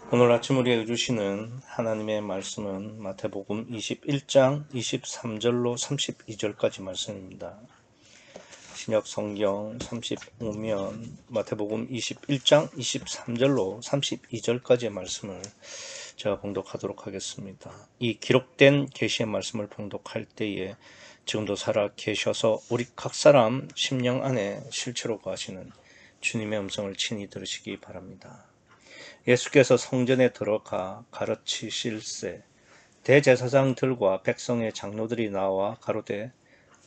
오늘 아침 우리에게 주시는 하나님의 말씀은 마태복음 21장 23절로 32절까지 말씀입니다. 신약 성경 35면 마태복음 21장 23절로 32절까지의 말씀을 제가 봉독하도록 하겠습니다. 이 기록된 계시의 말씀을 봉독할 때에 지금도 살아 계셔서 우리 각 사람 심령 안에 실체로 거하시는 주님의 음성을 친히 들으시기 바랍니다. 예수께서 성전에 들어가 가르치실세 대제사장들과 백성의 장로들이 나와 가로되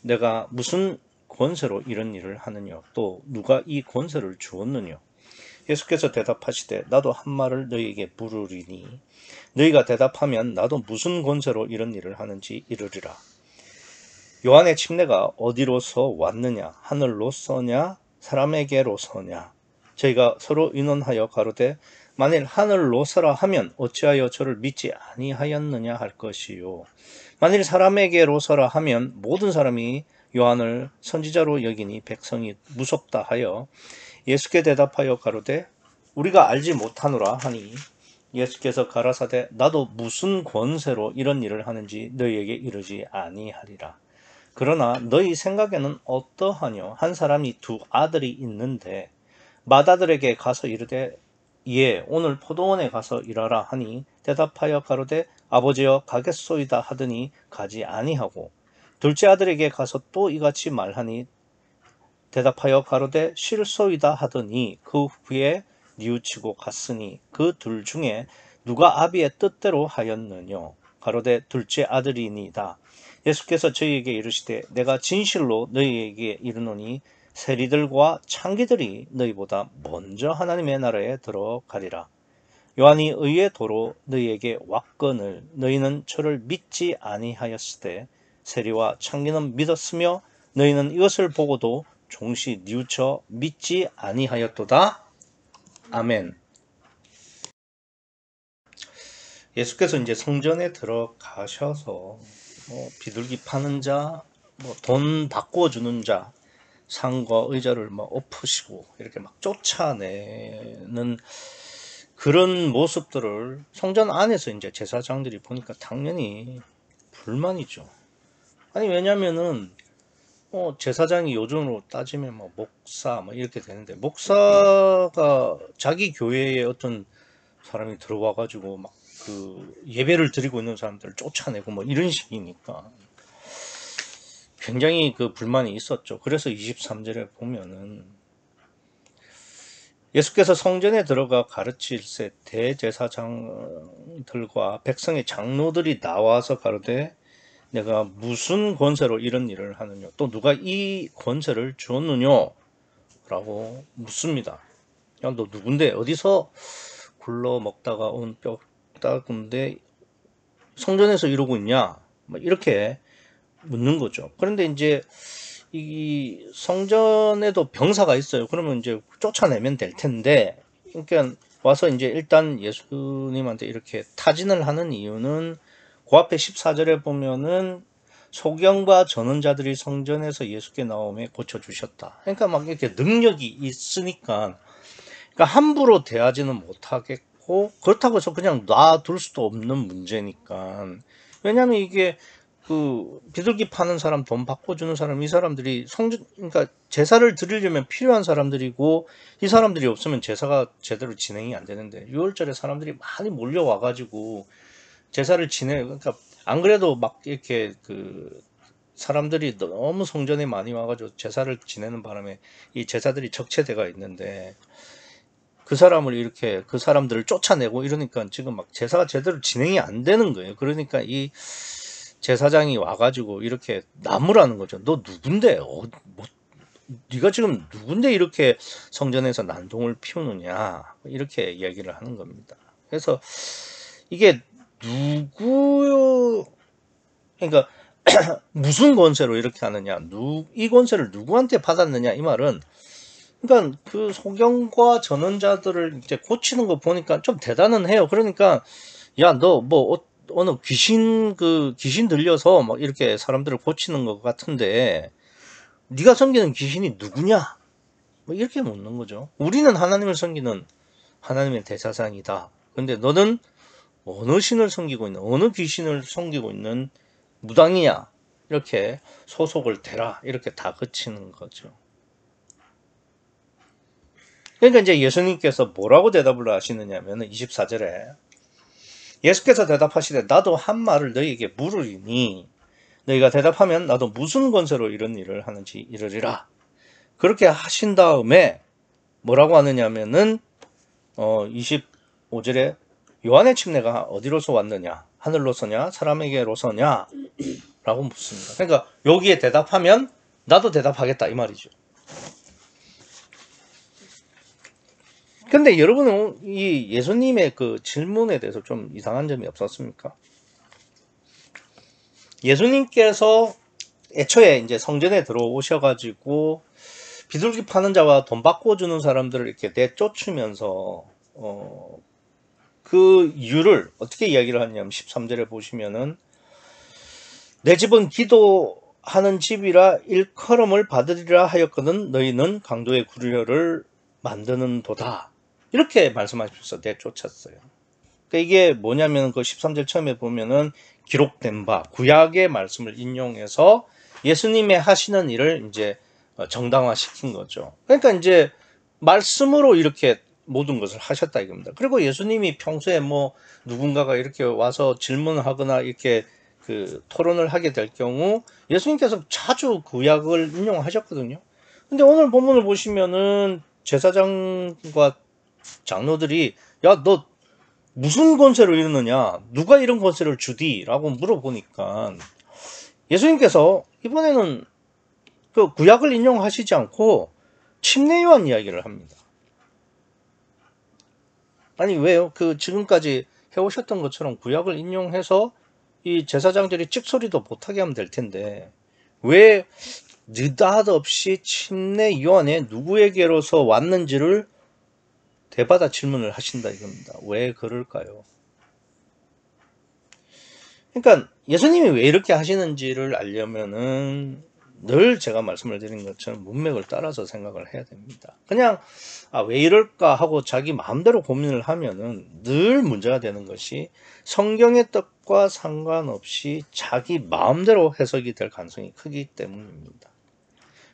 내가 무슨 권세로 이런 일을 하느냐 또 누가 이 권세를 주었느냐. 예수께서 대답하시되 나도 한 말을 너희에게 물으리니 너희가 대답하면 나도 무슨 권세로 이런 일을 하는지 이르리라. 요한의 침례가 어디로서 왔느냐 하늘로서냐 사람에게로서냐. 저희가 서로 의논하여 가로되 만일 하늘로서라 하면 어찌하여 저를 믿지 아니하였느냐 할 것이요 만일 사람에게로서라 하면 모든 사람이 요한을 선지자로 여기니 백성이 무섭다 하여 예수께 대답하여 가로되 우리가 알지 못하노라 하니 예수께서 가라사대 나도 무슨 권세로 이런 일을 하는지 너희에게 이르지 아니하리라. 그러나 너희 생각에는 어떠하뇨? 한 사람이 두 아들이 있는데 맏아들에게 가서 이르되 예 오늘 포도원에 가서 일하라 하니 대답하여 가로되 아버지여 가겠소이다 하더니 가지 아니하고 둘째 아들에게 가서 또 이같이 말하니 대답하여 가로되 실소이다 하더니 그 후에 뉘우치고 갔으니 그 둘 중에 누가 아비의 뜻대로 하였느뇨. 가로되 둘째 아들이니이다. 예수께서 저희에게 이르시되 내가 진실로 너희에게 이르노니 세리들과 창기들이 너희보다 먼저 하나님의 나라에 들어가리라. 요한이 의의 도로 너희에게 왔거늘 너희는 저를 믿지 아니하였으되 세리와 창기는 믿었으며 너희는 이것을 보고도 종시 뉘우쳐 믿지 아니하였도다. 아멘. 예수께서 이제 성전에 들어가셔서 비둘기 파는 자, 돈 바꿔주는 자, 상과 의자를 엎으시고 이렇게 막 쫓아내는 그런 모습들을 성전 안에서 이제 제사장들이 보니까 당연히 불만이죠. 아니 왜냐면은 제사장이 요즘으로 따지면 목사 이렇게 되는데 목사가 자기 교회에 어떤 사람이 들어와 가지고 막 그 예배를 드리고 있는 사람들을 쫓아내고 이런 식이니까 굉장히 그 불만이 있었죠. 그래서 23절에 보면은 예수께서 성전에 들어가 가르칠세 대제사장들과 백성의 장로들이 나와서 가로되 내가 무슨 권세로 이런 일을 하느냐 또 누가 이 권세를 주었느냐 라고 묻습니다. 야, 너 누군데 어디서 굴러 먹다가 온 뼈다군데 성전에서 이러고 있냐 이렇게 묻는 거죠. 그런데 이제 이 성전에도 병사가 있어요. 그러면 이제 쫓아내면 될 텐데, 그러니까 와서 이제 일단 예수님한테 이렇게 타진을 하는 이유는 그 앞에 14절에 보면은 소경과 전원자들이 성전에서 예수께 나오며 고쳐주셨다. 그러니까 막 이렇게 능력이 있으니까, 그러니까 함부로 대하지는 못하겠고, 그렇다고 해서 그냥 놔둘 수도 없는 문제니까. 왜냐면 이게 그 비둘기 파는 사람, 돈 바꿔주는 사람, 이 사람들이 그러니까 제사를 드리려면 필요한 사람들이고 이 사람들이 없으면 제사가 제대로 진행이 안 되는데 6월절에 사람들이 많이 몰려와가지고 제사를 그러니까 안 그래도 막 이렇게 그 사람들이 너무 성전에 많이 와가지고 제사를 지내는 바람에 이 제사들이 적체돼가 있는데 그 사람들을 쫓아내고 이러니까 지금 막 제사가 제대로 진행이 안 되는 거예요. 그러니까 이 제사장이 와가지고 이렇게 나무라는 거죠. 너 누군데? 네가 지금 누군데 이렇게 성전에서 난동을 피우느냐? 이렇게 이야기를 하는 겁니다. 그래서 이게 누구요? 그러니까 무슨 권세로 이렇게 하느냐? 이 권세를 누구한테 받았느냐? 이 말은 그러니까 그 소경과 전원자들을 이제 고치는 거 보니까 좀 대단은 해요. 그러니까 야, 너 어느 귀신 들려서 막 이렇게 사람들을 고치는 것 같은데 네가 섬기는 귀신이 누구냐? 이렇게 묻는 거죠. 우리는 하나님을 섬기는 하나님의 대사장이다. 근데 너는 어느 신을 섬기고 있는, 어느 귀신을 섬기고 있는 무당이야. 이렇게 소속을 대라. 이렇게 다그치는 거죠. 그러니까 이제 예수님께서 뭐라고 대답을 하시느냐 하면 24절에 예수께서 대답하시되 나도 한 말을 너희에게 물으리니 너희가 대답하면 나도 무슨 권세로 이런 일을 하는지 이르리라. 그렇게 하신 다음에 뭐라고 하느냐면은 25절에 요한의 침례가 어디로서 왔느냐? 하늘로서냐? 사람에게로서냐? 라고 묻습니다. 그러니까 여기에 대답하면 나도 대답하겠다 이 말이죠. 근데 여러분은 이 예수님의 그 질문에 대해서 좀 이상한 점이 없었습니까? 예수님께서 애초에 이제 성전에 들어오셔가지고 비둘기 파는 자와 돈 바꿔주는 사람들을 이렇게 내쫓으면서 그 이유를 어떻게 이야기를 하냐면 13절에 보시면은 내 집은 기도하는 집이라 일컬음을 받으리라 하였거든 너희는 강도의 구류를 만드는 도다. 이렇게 말씀하셔서 내쫓았어요. 그러니까 이게 뭐냐면 그 13절 처음에 보면은 기록된 바 구약의 말씀을 인용해서 예수님의 하시는 일을 이제 정당화시킨 거죠. 그러니까 이제 말씀으로 이렇게 모든 것을 하셨다 이겁니다. 그리고 예수님이 평소에 뭐 누군가가 이렇게 와서 질문하거나 이렇게 그 토론을 하게 될 경우 예수님께서 자주 구약을 인용하셨거든요. 근데 오늘 본문을 보시면은 제사장과 장로들이 야, 너 무슨 권세로 이러느냐? 누가 이런 권세를 주디? 라고 물어보니까 예수님께서 이번에는 그 구약을 인용하시지 않고 침례 요한 이야기를 합니다. 아니 왜요? 그 지금까지 해오셨던 것처럼 구약을 인용해서 이 제사장들이 찍소리도 못하게 하면 될 텐데 왜 느닷없이 침례 요한에 누구에게로서 왔는지를 대받아 질문을 하신다 이겁니다. 왜 그럴까요? 그러니까 예수님이 왜 이렇게 하시는지를 알려면은 늘 제가 말씀을 드린 것처럼 문맥을 따라서 생각을 해야 됩니다. 그냥 왜 이럴까 하고 자기 마음대로 고민을 하면은 늘 문제가 되는 것이 성경의 뜻과 상관없이 자기 마음대로 해석이 될 가능성이 크기 때문입니다.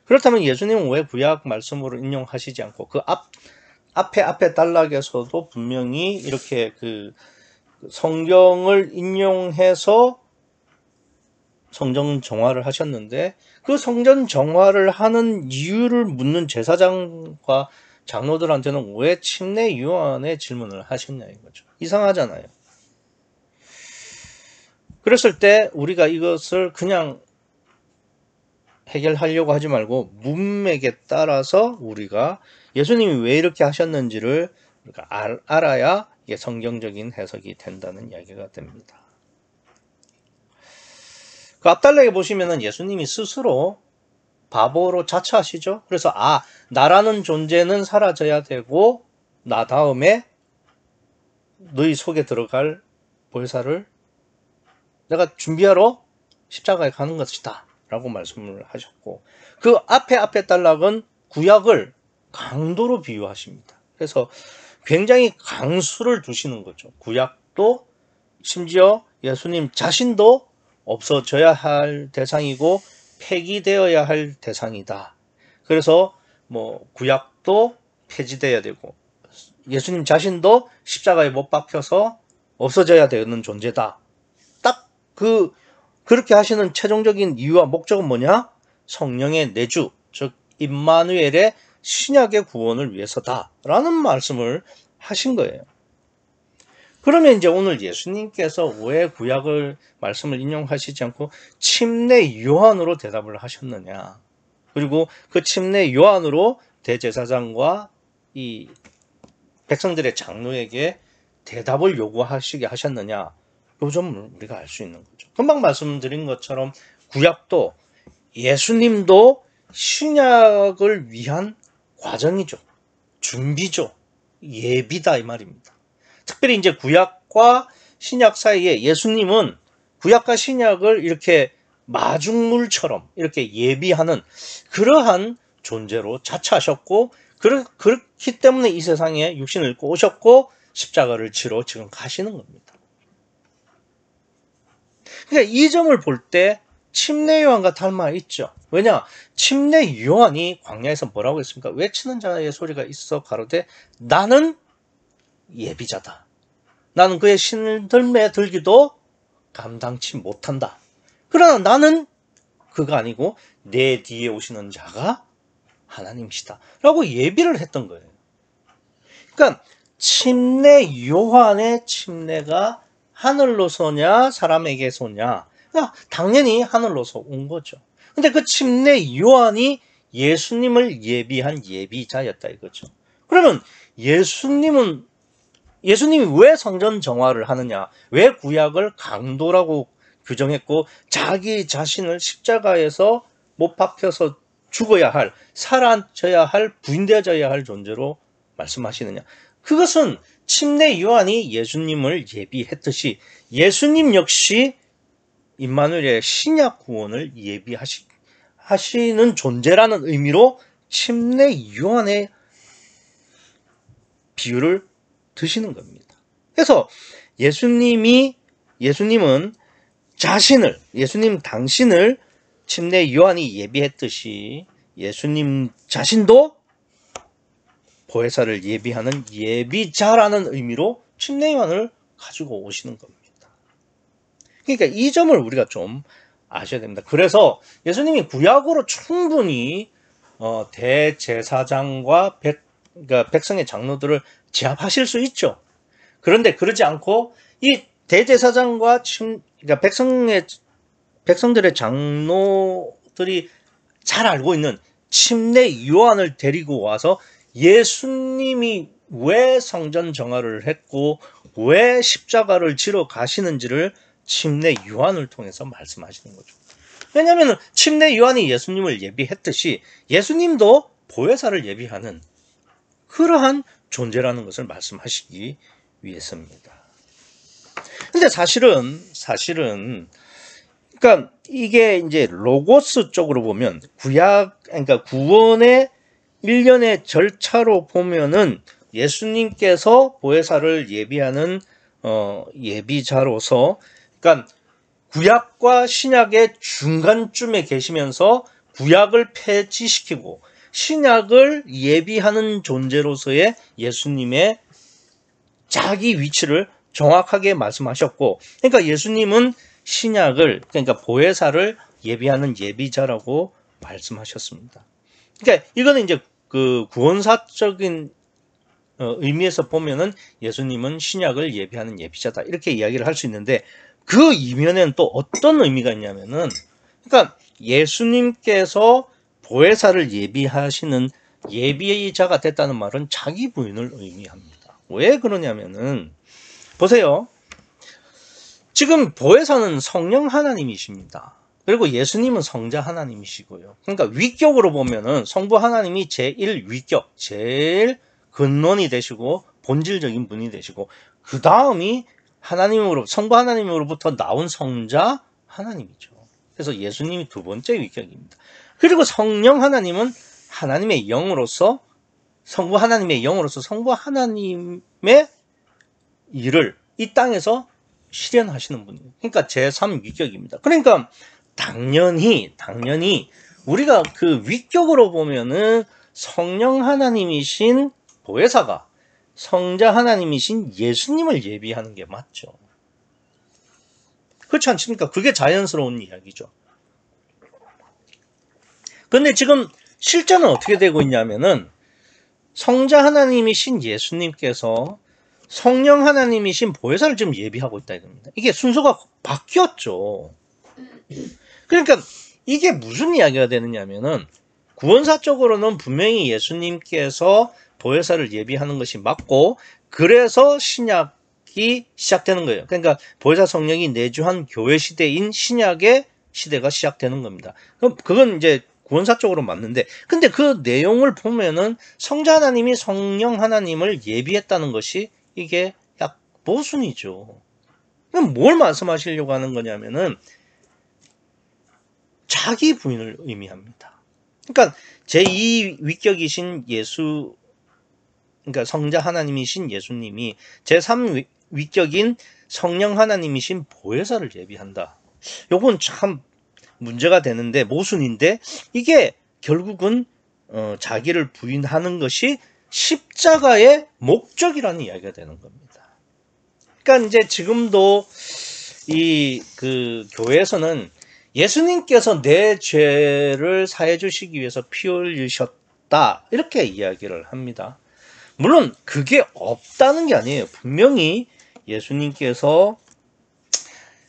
그렇다면 예수님은 왜 구약 말씀으로 인용하시지 않고 그 앞에 단락에서도 분명히 이렇게 그 성경을 인용해서 성전 정화를 하셨는데 그 성전 정화를 하는 이유를 묻는 제사장과 장로들한테는 왜 침례 요한의 질문을 하셨냐 이거죠. 이상하잖아요. 그랬을 때 우리가 이것을 그냥 해결하려고 하지 말고 문맥에 따라서 우리가 예수님이 왜 이렇게 하셨는지를 우리가 알아야 이게 성경적인 해석이 된다는 이야기가 됩니다. 그 앞단락에 보시면은 예수님이 스스로 바보로 자처하시죠. 그래서 나라는 존재는 사라져야 되고 나 다음에 너희 속에 들어갈 보혜사를 내가 준비하러 십자가에 가는 것이다 라고 말씀을 하셨고 그 앞에 단락은 구약을 강도로 비유하십니다. 그래서 굉장히 강수를 두시는 거죠. 구약도 심지어 예수님 자신도 없어져야 할 대상이고 폐기되어야 할 대상이다. 그래서 뭐 구약도 폐지되어야 되고 예수님 자신도 십자가에 못 박혀서 없어져야 되는 존재다. 딱 그렇게 하시는 최종적인 이유와 목적은 뭐냐? 성령의 내주, 즉 임마누엘의 신약의 구원을 위해서다 라는 말씀을 하신 거예요. 그러면 이제 오늘 예수님께서 왜 구약을 말씀을 인용하시지 않고 침례 요한으로 대답을 하셨느냐, 그리고 그 침례 요한으로 대제사장과 이 백성들의 장로에게 대답을 요구하시게 하셨느냐, 요 점을 우리가 알 수 있는 거죠. 금방 말씀드린 것처럼 구약도 예수님도 신약을 위한 과정이죠. 준비죠. 예비다 이 말입니다. 특별히 이제 구약과 신약 사이에 예수님은 구약과 신약을 이렇게 마중물처럼 이렇게 예비하는 그러한 존재로 자처하셨고 그렇기 때문에 이 세상에 육신을 입고 오셨고 십자가를 지러 지금 가시는 겁니다. 그러니까 이 점을 볼 때 침례 요한과 닮아 있죠. 왜냐? 침례 요한이 광야에서 뭐라고 했습니까? 외치는 자의 소리가 있어 가로되 나는 예비자다. 나는 그의 신들매 들기도 감당치 못한다. 그러나 나는 그가 아니고 내 뒤에 오시는 자가 하나님이시다. 라고 예비를 했던 거예요. 그러니까 침례 요한의 침례가 하늘로서냐 사람에게서냐? 당연히 하늘로서 온 거죠. 근데 그 침례 요한이 예수님을 예비한 예비자였다 이거죠. 그러면 예수님이 왜 성전 정화를 하느냐? 왜 구약을 강도라고 규정했고 자기 자신을 십자가에서 못 박혀서 죽어야 할, 사라져야 할, 부인되어져야 할 존재로 말씀하시느냐? 그것은 침례 요한이 예수님을 예비했듯이 예수님 역시 임마누엘의 신약 구원을 예비하시는 존재라는 의미로 침례 요한의 비유를 드시는 겁니다. 그래서 예수님은 예수님 당신을 침례 요한이 예비했듯이 예수님 자신도 보혜사를 예비하는 예비자라는 의미로 침례 요한을 가지고 오시는 겁니다. 그러니까 이 점을 우리가 좀 아셔야 됩니다. 그래서 예수님이 구약으로 충분히 대제사장과 그러니까 백성의 장로들을 제압하실 수 있죠. 그런데 그러지 않고 이 대제사장과 그러니까 백성들의 장로들이 잘 알고 있는 침례 요한을 데리고 와서 예수님이 왜 성전 정화를 했고 왜 십자가를 지러 가시는지를 침례 요한을 통해서 말씀하시는 거죠. 왜냐하면 침례 요한이 예수님을 예비했듯이 예수님도 보혜사를 예비하는 그러한 존재라는 것을 말씀하시기 위해서입니다. 근데 사실은 그러니까 이게 이제 로고스 쪽으로 보면 그러니까 구원의 일련의 절차로 보면은 예수님께서 보혜사를 예비하는 예비자로서 그러니까 구약과 신약의 중간쯤에 계시면서 구약을 폐지시키고 신약을 예비하는 존재로서의 예수님의 자기 위치를 정확하게 말씀하셨고, 그러니까 예수님은 신약을 그러니까 보혜사를 예비하는 예비자라고 말씀하셨습니다. 그러니까 이거는 이제 그 구원사적인 의미에서 보면은 예수님은 신약을 예비하는 예비자다 이렇게 이야기를 할 수 있는데 그 이면에는 또 어떤 의미가 있냐면은 그러니까 예수님께서 보혜사를 예비하시는 예비자가 됐다는 말은 자기 부인을 의미합니다. 왜 그러냐면은 보세요. 지금 보혜사는 성령 하나님이십니다. 그리고 예수님은 성자 하나님이시고요. 그러니까 위격으로 보면은 성부 하나님이 제1위격, 제일 근원이 되시고 본질적인 분이 되시고 그 다음이 성부 하나님으로부터 나온 성자 하나님이죠. 그래서 예수님이 두 번째 위격입니다. 그리고 성령 하나님은 하나님의 영으로서 성부 하나님의 영으로서 성부 하나님의 일을 이 땅에서 실현하시는 분이에요. 그러니까 제3위격입니다. 그러니까 당연히 우리가 그 위격으로 보면은 성령 하나님이신 보혜사가 성자 하나님이신 예수님을 예비하는 게 맞죠. 그렇지 않습니까? 그게 자연스러운 이야기죠. 근데 지금 실제는 어떻게 되고 있냐면은 성자 하나님이신 예수님께서 성령 하나님이신 보혜사를 지금 예비하고 있다 이겁니다. 이게 순서가 바뀌었죠. 그러니까 이게 무슨 이야기가 되느냐면은 구원사적으로는 분명히 예수님께서 보혜사를 예비하는 것이 맞고 그래서 신약이 시작되는 거예요. 그러니까 보혜사 성령이 내주한 교회 시대인 신약의 시대가 시작되는 겁니다. 그건 이제 구원사적으로 맞는데 근데 그 내용을 보면은 성자 하나님이 성령 하나님을 예비했다는 것이 이게 약 모순이죠. 그럼 뭘 말씀하시려고 하는 거냐면은 자기 부인을 의미합니다. 그러니까 제2위격이신 그러니까 성자 하나님이신 예수님이 제3위격인 성령 하나님이신 보혜사를 예비한다. 요건 참 문제가 되는데, 모순인데, 이게 결국은 자기를 부인하는 것이 십자가의 목적이라는 이야기가 되는 겁니다. 그러니까 이제 지금도 그 교회에서는 예수님께서 내 죄를 사해 주시기 위해서 피 흘리셨다, 이렇게 이야기를 합니다. 물론 그게 없다는 게 아니에요. 분명히 예수님께서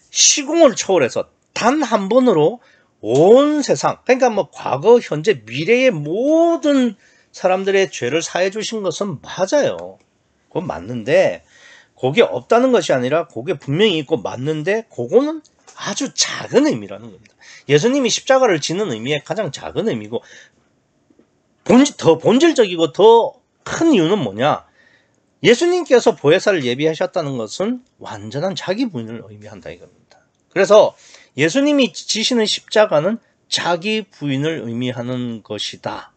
시공을 초월해서 단 한 번으로 온 세상, 그러니까 뭐 과거, 현재, 미래의 모든 사람들의 죄를 사해 주신 것은 맞아요. 그건 맞는데, 그게 없다는 것이 아니라 그게 분명히 있고 맞는데, 그거는 아주 작은 의미라는 겁니다. 예수님이 십자가를 지는 의미의 가장 작은 의미고, 더 본질적이고 더 큰 이유는 뭐냐? 예수님께서 보혜사를 예비하셨다는 것은 완전한 자기 부인을 의미한다 이겁니다. 그래서 예수님이 지시는 십자가는 자기 부인을 의미하는 것이다.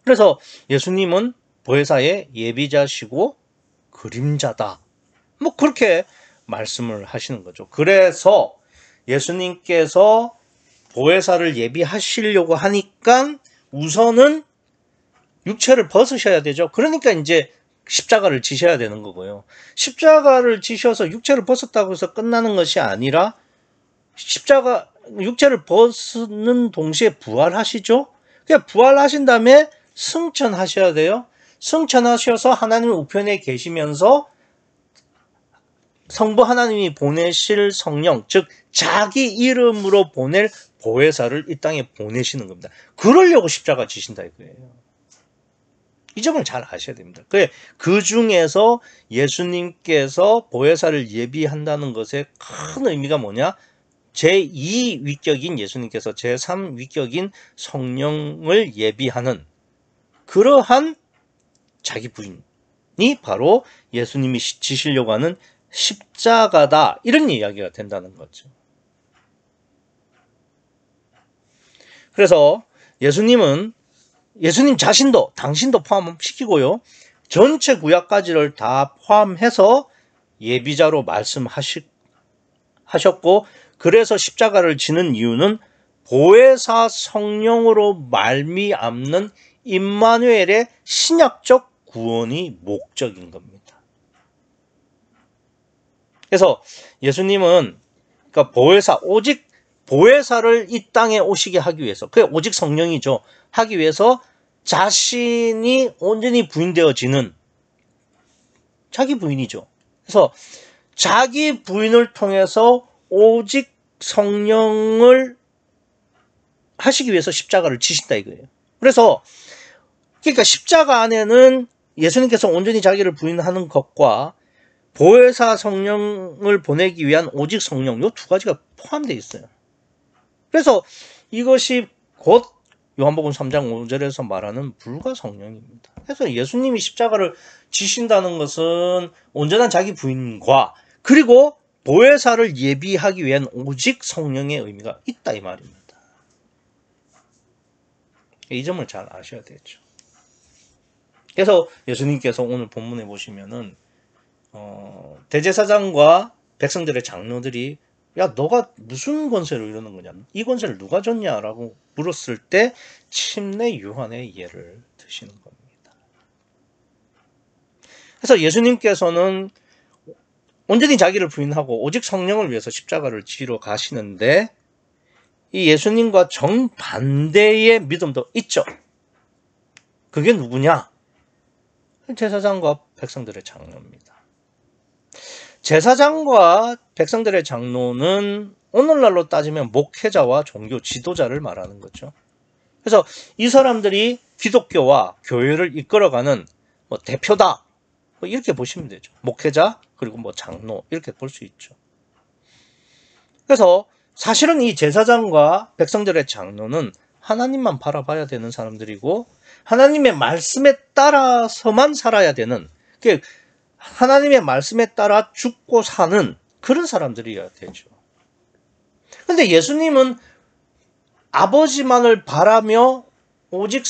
그래서 예수님은 보혜사의 예비자시고 그림자다. 뭐 그렇게 말씀을 하시는 거죠. 그래서 예수님께서 보혜사를 예비하시려고 하니까 우선은 육체를 벗으셔야 되죠. 그러니까 이제 십자가를 지셔야 되는 거고요. 십자가를 지셔서 육체를 벗었다고 해서 끝나는 것이 아니라 육체를 벗는 동시에 부활하시죠. 그러니까 부활하신 다음에 승천하셔야 돼요. 승천하셔서 하나님 우편에 계시면서 성부 하나님이 보내실 성령, 즉 자기 이름으로 보낼 보혜사를 이 땅에 보내시는 겁니다. 그러려고 십자가 지신다 이거예요. 이 점을 잘 아셔야 됩니다. 그 중에서 예수님께서 보혜사를 예비한다는 것의 큰 의미가 뭐냐? 제2위격인 예수님께서 제3위격인 성령을 예비하는 그러한 자기 부인이 바로 예수님이 지시려고 하는 십자가다, 이런 이야기가 된다는 거죠. 그래서 예수님 자신도, 당신도 포함시키고요, 전체 구약까지를 다 포함해서 예비자로 말씀하셨고, 그래서 십자가를 지는 이유는 보혜사 성령으로 말미암는 임마누엘의 신약적 구원이 목적인 겁니다. 그래서 예수님은 그러니까 오직 보혜사를 이 땅에 오시게 하기 위해서, 그게 오직 성령이죠. 하기 위해서 자신이 온전히 부인되어지는 자기 부인이죠. 그래서 자기 부인을 통해서 오직 성령을 하시기 위해서 십자가를 지신다 이거예요. 그러니까 십자가 안에는 예수님께서 온전히 자기를 부인하는 것과 보혜사 성령을 보내기 위한 오직 성령, 이 두 가지가 포함되어 있어요. 그래서 이것이 곧 요한복음 3장 5절에서 말하는 불가성령입니다. 그래서 예수님이 십자가를 지신다는 것은 온전한 자기 부인과 그리고 보혜사를 예비하기 위한 오직 성령의 의미가 있다 이 말입니다. 이 점을 잘 아셔야 되죠. 그래서 예수님께서 오늘 본문에 보시면은 대제사장과 백성들의 장로들이 야, 너가 무슨 권세로 이러는 거냐? 이 권세를 누가 줬냐라고 물었을 때 침례 요한의 예를 드시는 겁니다. 그래서 예수님께서는 온전히 자기를 부인하고 오직 성령을 위해서 십자가를 지러 가시는데 이 예수님과 정반대의 믿음도 있죠. 그게 누구냐? 제사장과 백성들의 장로입니다. 제사장과 백성들의 장로는 오늘날로 따지면 목회자와 종교 지도자를 말하는 거죠. 그래서 이 사람들이 기독교와 교회를 이끌어가는 대표다, 이렇게 보시면 되죠. 목회자 그리고 장로 이렇게 볼 수 있죠. 그래서 사실은 이 제사장과 백성들의 장로는 하나님만 바라봐야 되는 사람들이고 하나님의 말씀에 따라서만 살아야 되는, 하나님의 말씀에 따라 죽고 사는 그런 사람들이어야 되죠. 근데 예수님은 아버지만을 바라며 오직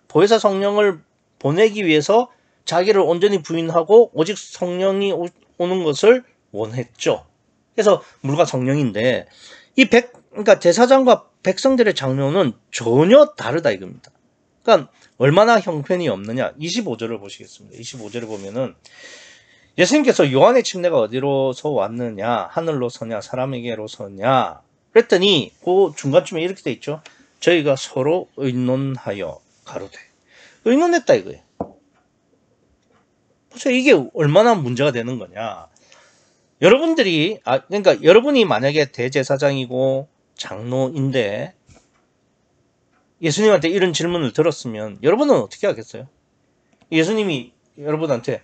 보혜사 성령을 보내기 위해서 자기를 온전히 부인하고 오직 성령이 오는 것을 원했죠. 그래서 물과 성령인데 그러니까 제사장과 백성들의 장로는 전혀 다르다 이겁니다. 그러니까 얼마나 형편이 없느냐. 25절을 보시겠습니다. 25절에 보면은 예수님께서 요한의 침례가 어디로서 왔느냐, 하늘로서냐, 사람에게로서냐 그랬더니 그 중간쯤에 이렇게 돼 있죠. 저희가 서로 의논하여 가로되. 의논했다 이거예요. 그래서 이게 얼마나 문제가 되는 거냐. 여러분들이 그러니까 여러분이 만약에 대제사장이고 장로인데 예수님한테 이런 질문을 들었으면 여러분은 어떻게 하겠어요? 예수님이 여러분한테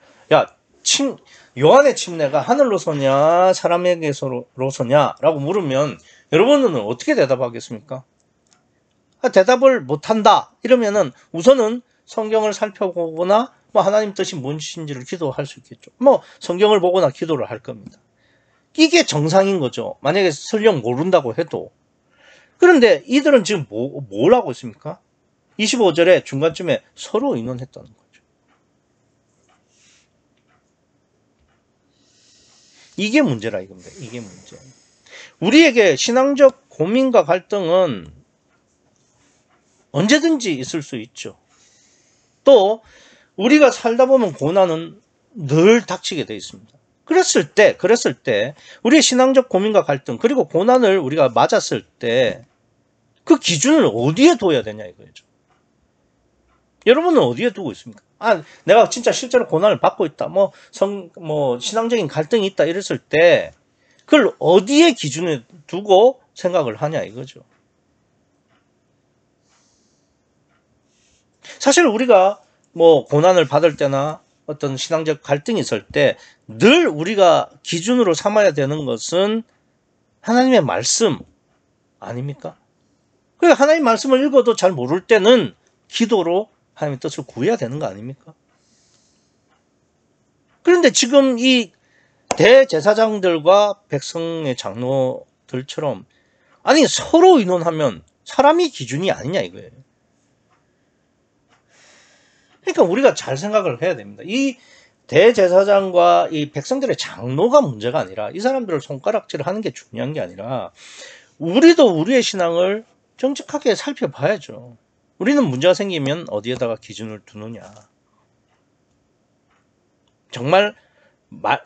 요한의 침례가 하늘로서냐 사람에게로서냐 라고 물으면 여러분은 어떻게 대답하겠습니까? 대답을 못한다 이러면은 우선은 성경을 살펴보거나 하나님 뜻이 무엇인지를 기도할 수 있겠죠. 성경을 보거나 기도를 할 겁니다. 이게 정상인 거죠. 만약에 설령 모른다고 해도. 그런데 이들은 지금 뭘 하고 있습니까? 25절에 중간쯤에 서로 의논했다는 거죠. 이게 문제라 이겁니다. 이게 문제. 우리에게 신앙적 고민과 갈등은 언제든지 있을 수 있죠. 또 우리가 살다 보면 고난은 늘 닥치게 되어 있습니다. 그랬을 때 우리의 신앙적 고민과 갈등 그리고 고난을 우리가 맞았을 때 그 기준을 어디에 둬야 되냐 이거죠. 여러분은 어디에 두고 있습니까? 내가 진짜 실제로 고난을 받고 있다. 신앙적인 갈등이 있다 이랬을 때 그걸 어디에 기준에 두고 생각을 하냐 이거죠. 사실 우리가 고난을 받을 때나 어떤 신앙적 갈등이 있을 때 늘 우리가 기준으로 삼아야 되는 것은 하나님의 말씀 아닙니까? 그러니까 하나님 말씀을 읽어도 잘 모를 때는 기도로 하나님의 뜻을 구해야 되는 거 아닙니까? 그런데 지금 이 대제사장들과 백성의 장로들처럼 서로 의논하면 사람이 기준이 아니냐 이거예요. 그러니까 우리가 잘 생각을 해야 됩니다. 이 대제사장과 이 백성들의 장로가 문제가 아니라 이 사람들을 손가락질하는 게 중요한 게 아니라 우리도 우리의 신앙을 정직하게 살펴봐야죠. 우리는 문제가 생기면 어디에다가 기준을 두느냐. 정말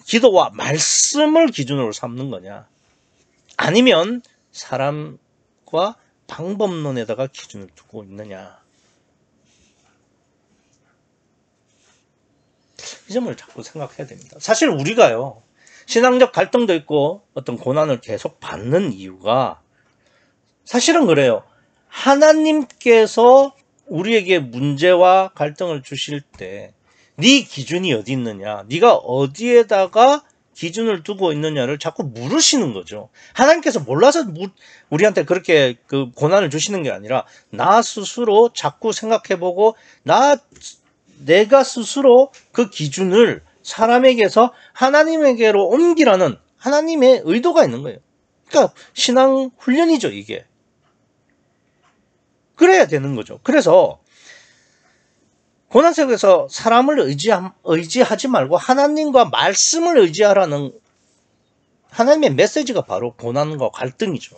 기도와 말씀을 기준으로 삼는 거냐. 아니면 사람과 방법론에다가 기준을 두고 있느냐. 이 점을 자꾸 생각해야 됩니다. 사실 우리가요. 신앙적 갈등도 있고 어떤 고난을 계속 받는 이유가 사실은 그래요. 하나님께서 우리에게 문제와 갈등을 주실 때 네 기준이 어디 있느냐, 네가 어디에다가 기준을 두고 있느냐를 자꾸 물으시는 거죠. 하나님께서 몰라서 우리한테 그렇게 그 고난을 주시는 게 아니라 나 스스로 자꾸 생각해보고 내가 스스로 그 기준을 사람에게서 하나님에게로 옮기라는 하나님의 의도가 있는 거예요. 그러니까 신앙 훈련이죠, 이게. 그래야 되는 거죠. 그래서 고난 속에서 사람을 의지하지 말고 하나님과 말씀을 의지하라는 하나님의 메시지가 바로 고난과 갈등이죠.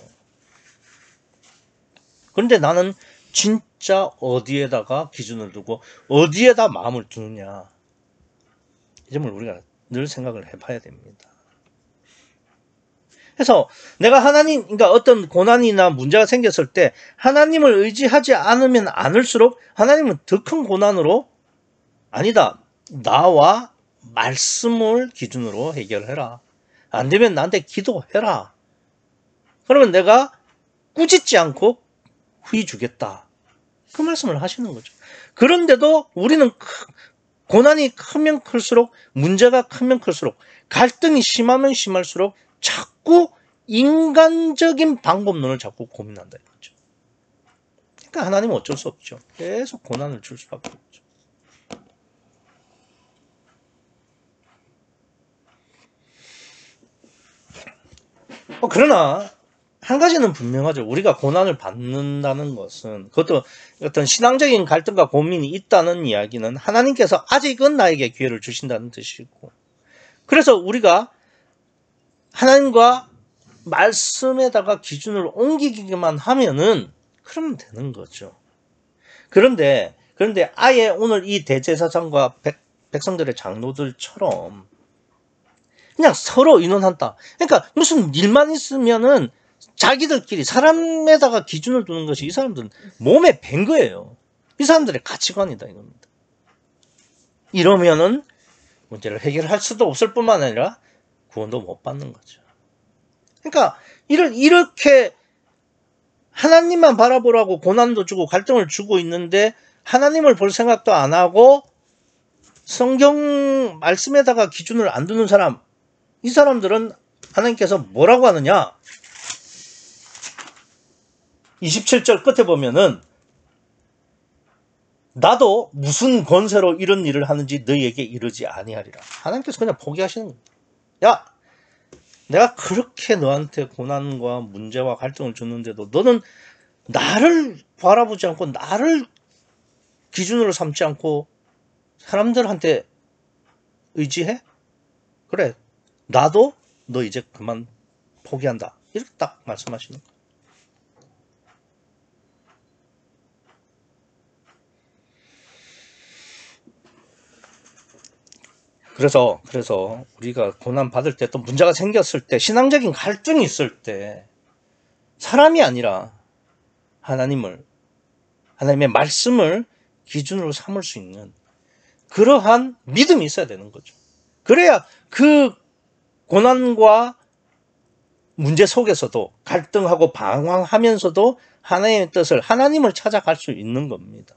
그런데 나는 진짜 어디에다가 기준을 두고 어디에다 마음을 두느냐. 이 점을 우리가 늘 생각을 해봐야 됩니다. 그래서 내가 그러니까 어떤 고난이나 문제가 생겼을 때 하나님을 의지하지 않으면 않을수록 하나님은 더 큰 고난으로 아니다. 나와 말씀을 기준으로 해결해라. 안 되면 나한테 기도해라. 그러면 내가 꾸짖지 않고 후히 주겠다. 그 말씀을 하시는 거죠. 그런데도 우리는 고난이 크면 클수록 문제가 크면 클수록 갈등이 심하면 심할수록 자꾸 인간적인 방법론을 자꾸 고민한다 이거죠. 그러니까 하나님은 어쩔 수 없죠. 계속 고난을 줄 수밖에 없죠. 그러나 한 가지는 분명하죠. 우리가 고난을 받는다는 것은, 그것도 어떤 신앙적인 갈등과 고민이 있다는 이야기는 하나님께서 아직은 나에게 기회를 주신다는 뜻이고, 그래서 우리가 하나님과 말씀에다가 기준을 옮기기만 하면은 그러면 되는 거죠. 그런데 아예 오늘 이 대제사장과 백성들의 장로들처럼 그냥 서로 의논한다. 그러니까 무슨 일만 있으면은 자기들끼리 사람에다가 기준을 두는 것이 이 사람들은 몸에 밴 거예요. 이 사람들의 가치관이다 이겁니다. 이러면은 문제를 해결할 수도 없을 뿐만 아니라 구원도 못 받는 거죠. 그러니까 이렇게 하나님만 바라보라고 고난도 주고 갈등을 주고 있는데 하나님을 볼 생각도 안 하고 성경 말씀에다가 기준을 안 두는 사람, 이 사람들은 하나님께서 뭐라고 하느냐? 27절 끝에 보면은 나도 무슨 권세로 이런 일을 하는지 너희에게 이르지 아니하리라. 하나님께서 그냥 포기하시는 겁니다. 야, 내가 그렇게 너한테 고난과 문제와 갈등을 줬는데도 너는 나를 바라보지 않고 나를 기준으로 삼지 않고 사람들한테 의지해? 그래, 나도 너 이제 그만 포기한다. 이렇게 딱 말씀하시는 거예요. 그래서 우리가 고난 받을 때 또 문제가 생겼을 때 신앙적인 갈등이 있을 때 사람이 아니라 하나님의 말씀을 기준으로 삼을 수 있는 그러한 믿음이 있어야 되는 거죠. 그래야 그 고난과 문제 속에서도 갈등하고 방황하면서도 하나님의 뜻을 하나님을 찾아갈 수 있는 겁니다.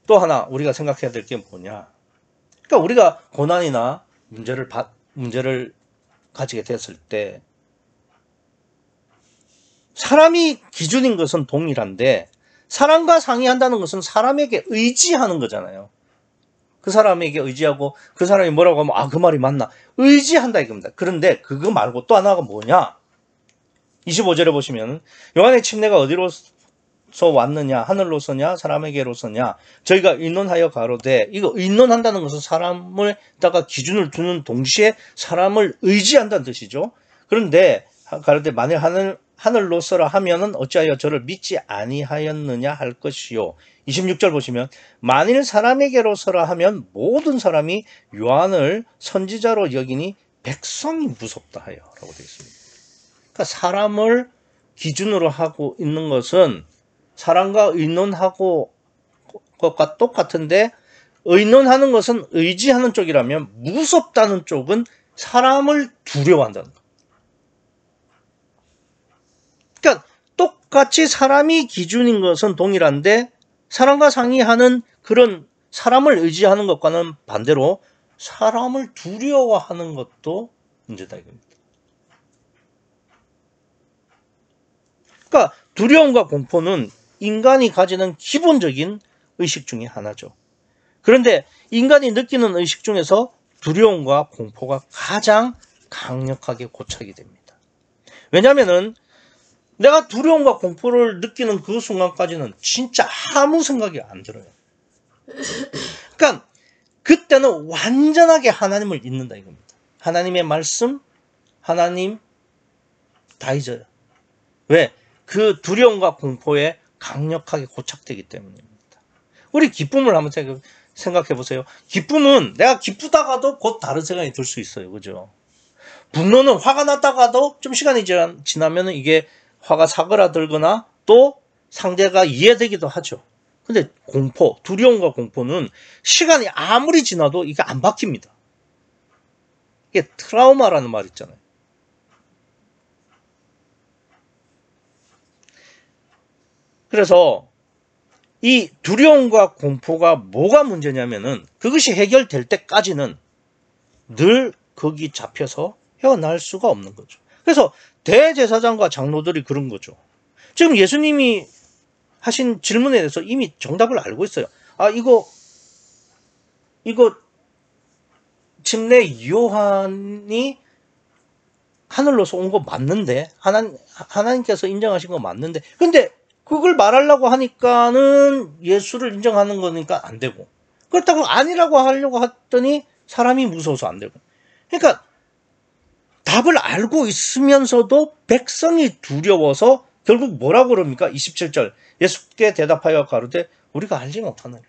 또 하나 우리가 생각해야 될 게 뭐냐? 그러니까 우리가 고난이나 문제를 가지게 됐을 때 사람이 기준인 것은 동일한데 사람과 상의한다는 것은 사람에게 의지하는 거잖아요. 그 사람에게 의지하고 그 사람이 뭐라고 하면 그 말이 맞나? 의지한다 이겁니다. 그런데 그거 말고 또 하나가 뭐냐? 25절에 보시면 요한의 침례가 어디로서 왔느냐? 하늘로서냐? 사람에게로서냐? 저희가 의논하여 가로되, 이거 의논한다는 것은 사람을다가 기준을 두는 동시에 사람을 의지한다는 뜻이죠. 그런데 가로되 만일 하늘로서라 하면은 어찌하여 저를 믿지 아니하였느냐 할 것이요. 26절 보시면 만일 사람에게로서라 하면 모든 사람이 요한을 선지자로 여기니 백성이 무섭다 하여 라고 되어 있습니다. 그러니까 사람을 기준으로 하고 있는 것은 사람과 의논하고 것과 똑같은데 의논하는 것은 의지하는 쪽이라면 무섭다는 쪽은 사람을 두려워한다는 것. 그러니까 똑같이 사람이 기준인 것은 동일한데 사람과 상의하는 그런 사람을 의지하는 것과는 반대로 사람을 두려워하는 것도 문제다 이겁니다. 그러니까 두려움과 공포는 인간이 가지는 기본적인 의식 중에 하나죠. 그런데 인간이 느끼는 의식 중에서 두려움과 공포가 가장 강력하게 고착이 됩니다. 왜냐하면 내가 두려움과 공포를 느끼는 그 순간까지는 진짜 아무 생각이 안 들어요. 그러니까 그때는 완전하게 하나님을 잊는다 이겁니다. 하나님의 말씀, 하나님 다 잊어요. 왜? 그 두려움과 공포에 강력하게 고착되기 때문입니다. 우리 기쁨을 한번 생각해 보세요. 기쁨은 내가 기쁘다가도 곧 다른 생각이 들 수 있어요. 그죠? 분노는 화가 났다가도 좀 시간이 지나면 이게 화가 사그라들거나 또 상대가 이해되기도 하죠. 근데 두려움과 공포는 시간이 아무리 지나도 이게 안 바뀝니다. 이게 트라우마라는 말 있잖아요. 그래서 이 두려움과 공포가 뭐가 문제냐면은 그것이 해결될 때까지는 늘 거기 잡혀서 헤어날 수가 없는 거죠. 그래서 대제사장과 장로들이 그런 거죠. 지금 예수님이 하신 질문에 대해서 이미 정답을 알고 있어요. 이거 침례 요한이 하늘로서 온 거 맞는데, 하나님께서 인정하신 거 맞는데, 근데 그걸 말하려고 하니까는 예수를 인정하는 거니까 안 되고, 그렇다고 아니라고 하려고 했더니 사람이 무서워서 안 되고. 그러니까 답을 알고 있으면서도 백성이 두려워서 결국 뭐라고 그럽니까? 27절. 예수께 대답하여 가로되 우리가 알지 못하느냐.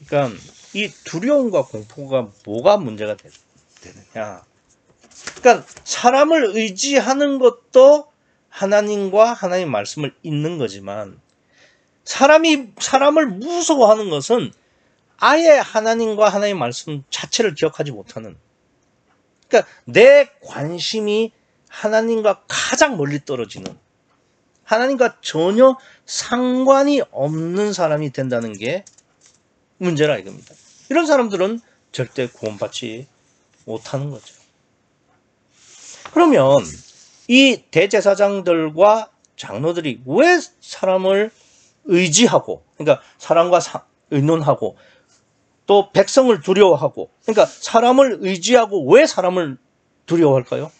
그러니까 이 두려움과 공포가 뭐가 문제가 되느냐. 그러니까 사람을 의지하는 것도 하나님과 하나님의 말씀을 읽는 거지만, 사람을 무서워하는 것은 아예 하나님과 하나님의 말씀 자체를 기억하지 못하는, 그러니까 내 관심이 하나님과 가장 멀리 떨어지는, 하나님과 전혀 상관이 없는 사람이 된다는 게 문제라 이겁니다. 이런 사람들은 절대 구원받지 못하는 거죠. 그러면 이 대제사장들과 장로들이 왜 사람을 의지하고, 그러니까 사람과 의논하고 또 백성을 두려워하고, 그러니까 사람을 의지하고 왜 사람을 두려워할까요?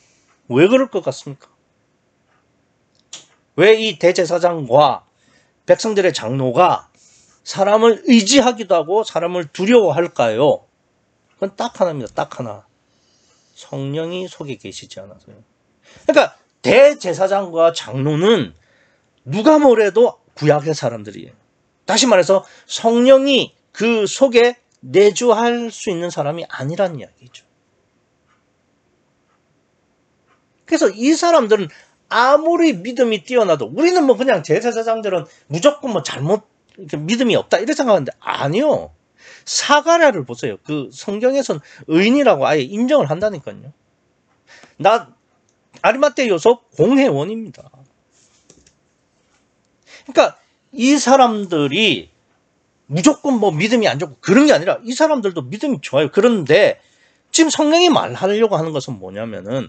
왜 그럴 것 같습니까? 왜 이 대제사장과 백성들의 장로가 사람을 의지하기도 하고 사람을 두려워할까요? 그건 딱 하나입니다. 딱 하나. 성령이 속에 계시지 않아서요. 그러니까 대제사장과 장로는 누가 뭐래도 구약의 사람들이에요. 다시 말해서 성령이 그 속에 내주할 수 있는 사람이 아니란 이야기죠. 그래서 이 사람들은 아무리 믿음이 뛰어나도, 우리는 뭐 그냥 제사장들은 무조건 뭐 잘못 믿음이 없다 이렇게 생각하는데, 아니요. 사가랴를 보세요. 그 성경에서는 의인이라고 아예 인정을 한다니까요. 나 아리마떼 요셉 공회원입니다. 그러니까 이 사람들이 무조건 뭐 믿음이 안 좋고 그런 게 아니라 이 사람들도 믿음이 좋아요. 그런데 지금 성령이 말하려고 하는 것은 뭐냐면은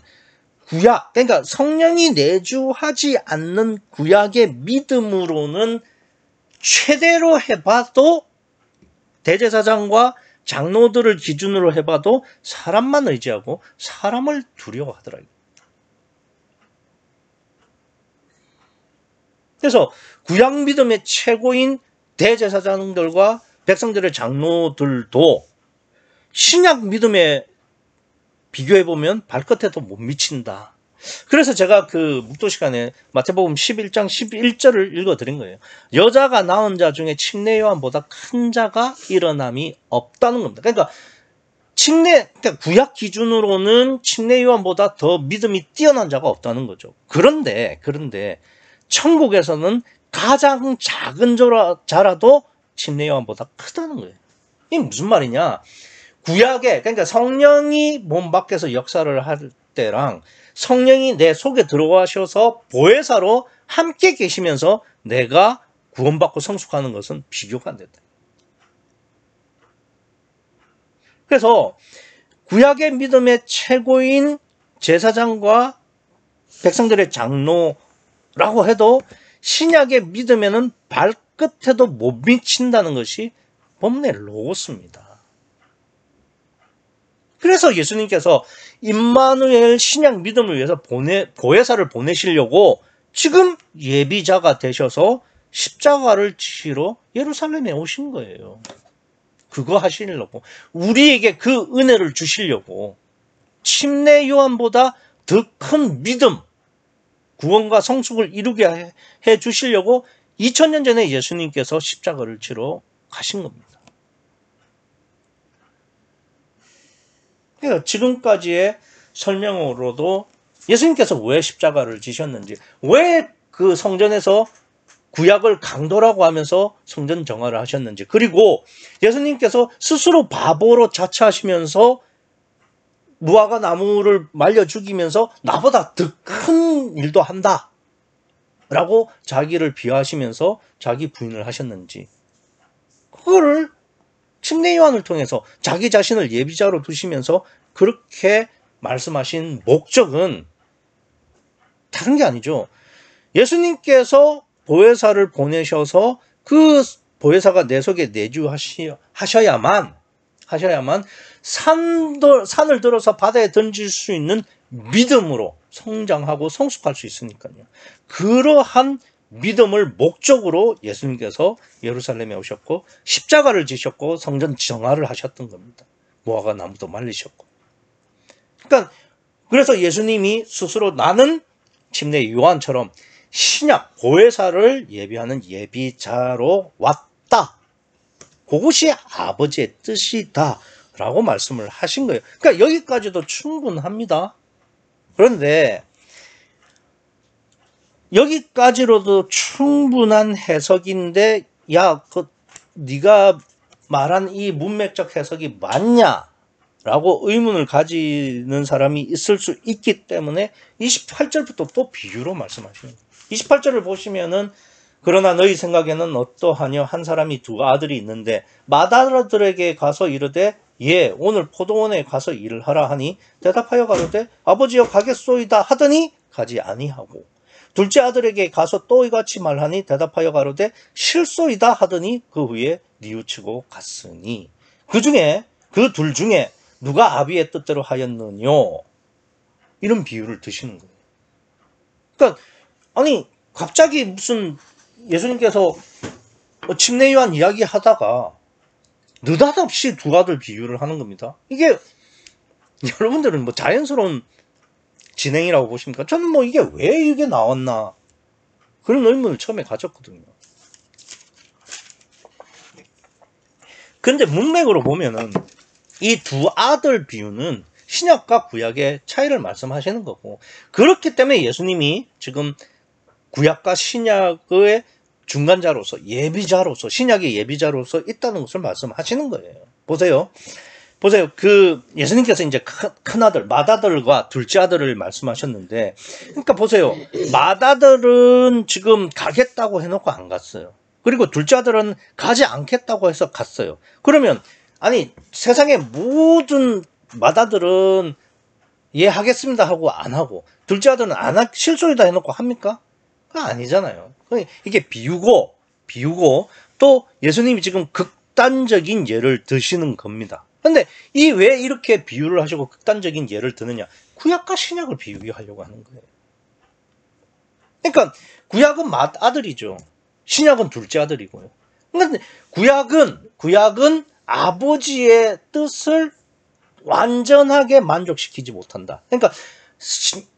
구약, 그러니까 성령이 내주하지 않는 구약의 믿음으로는 최대로 해봐도, 대제사장과 장로들을 기준으로 해봐도 사람만 의지하고 사람을 두려워하더라고요. 그래서 구약 믿음의 최고인 대제사장들과 백성들의 장로들도 신약 믿음에 비교해보면 발끝에도 못 미친다. 그래서 제가 그 묵도 시간에 마태복음 11장 11절을 읽어드린 거예요. 여자가 낳은 자 중에 침례 요한보다 큰 자가 일어남이 없다는 겁니다. 그러니까 그러니까 구약 기준으로는 침례 요한보다 더 믿음이 뛰어난 자가 없다는 거죠. 그런데 천국에서는 가장 작은 자라도 침례 요한보다 크다는 거예요. 이게 무슨 말이냐? 구약에, 그러니까 성령이 몸 밖에서 역사를 할 때랑 성령이 내 속에 들어가셔서 보혜사로 함께 계시면서 내가 구원받고 성숙하는 것은 비교가 안 된다. 그래서 구약의 믿음의 최고인 제사장과 백성들의 장로라고 해도 신약의 믿음에는 발끝에도 못 미친다는 것이 본문의 로고스입니다. 그래서 예수님께서 임마누엘 신약 믿음을 위해서 보혜사를 보내시려고 지금 예비자가 되셔서 십자가를 지시러 예루살렘에 오신 거예요. 그거 하시려고, 우리에게 그 은혜를 주시려고, 침례 요한보다 더 큰 믿음, 구원과 성숙을 이루게 해 주시려고 2000년 전에 예수님께서 십자가를 지러 가신 겁니다. 그러니까 지금까지의 설명으로도 예수님께서 왜 십자가를 지셨는지, 왜 그 성전에서 구약을 강도라고 하면서 성전 정화를 하셨는지, 그리고 예수님께서 스스로 바보로 자처하시면서 무화과 나무를 말려 죽이면서 나보다 더 큰 일도 한다 라고 자기를 비하하시면서 자기 부인을 하셨는지, 그거를 침례 요한을 통해서 자기 자신을 예비자로 두시면서 그렇게 말씀하신 목적은 다른 게 아니죠. 예수님께서 보혜사를 보내셔서 그 보혜사가 내 속에 내주하셔야만 산을 들어서 바다에 던질 수 있는 믿음으로 성장하고 성숙할 수 있으니까요. 그러한 믿음을 목적으로 예수님께서 예루살렘에 오셨고 십자가를 지셨고 성전 정화를 하셨던 겁니다. 무화과 나무도 말리셨고. 그러니까 그래서 예수님이 스스로 나는 침례 요한처럼 신약 보혜사를 예비하는 예비자로 왔다. 그것이 아버지의 뜻이다 라고 말씀을 하신 거예요. 그러니까 여기까지도 충분합니다. 그런데 여기까지로도 충분한 해석인데 야, 네가 말한 이 문맥적 해석이 맞냐? 라고 의문을 가지는 사람이 있을 수 있기 때문에 28절부터 또 비유로 말씀하시는 거예요. 28절을 보시면은 그러나 너희 생각에는 어떠하뇨? 한 사람이 두 아들이 있는데 맏아들에게 가서 이르되 예, 오늘 포도원에 가서 일을 하라 하니 대답하여 가로되 아버지여 가겠소이다 하더니 가지 아니하고 둘째 아들에게 가서 또 이같이 말하니 대답하여 가로되 싫소이다 하더니 그 후에 뉘우치고 갔으니 그 둘 중에 누가 아비의 뜻대로 하였느뇨? 이런 비유를 드시는 거예요. 그러니까 아니 갑자기 무슨 예수님께서 침례 요한 이야기 하다가 느닷없이 두 아들 비유를 하는 겁니다. 이게 여러분들은 뭐 자연스러운 진행이라고 보십니까? 저는 뭐 이게 왜 이게 나왔나 그런 의문을 처음에 가졌거든요. 근데 문맥으로 보면은 이 두 아들 비유는 신약과 구약의 차이를 말씀하시는 거고 그렇기 때문에 예수님이 지금 구약과 신약의 중간자로서 예비자로서 신약의 예비자로서 있다는 것을 말씀하시는 거예요. 보세요. 그 예수님께서 이제 큰 아들, 맏아들과 둘째 아들을 말씀하셨는데 그러니까 보세요. 맏아들은 지금 가겠다고 해놓고 안 갔어요. 그리고 둘째 아들은 가지 않겠다고 해서 갔어요. 그러면 아니 세상의 모든 맏아들은 예 하겠습니다 하고 안 하고 둘째 아들은 실소리다 해놓고 합니까? 그거 아니잖아요. 이게 비유고 또 예수님이 지금 극단적인 예를 드시는 겁니다. 근데 이 왜 이렇게 비유를 하시고 극단적인 예를 드느냐? 구약과 신약을 비유하려고 하는 거예요. 그러니까 구약은 맏아들이죠. 신약은 둘째 아들이고요. 그런데 구약은 아버지의 뜻을 완전하게 만족시키지 못한다. 그러니까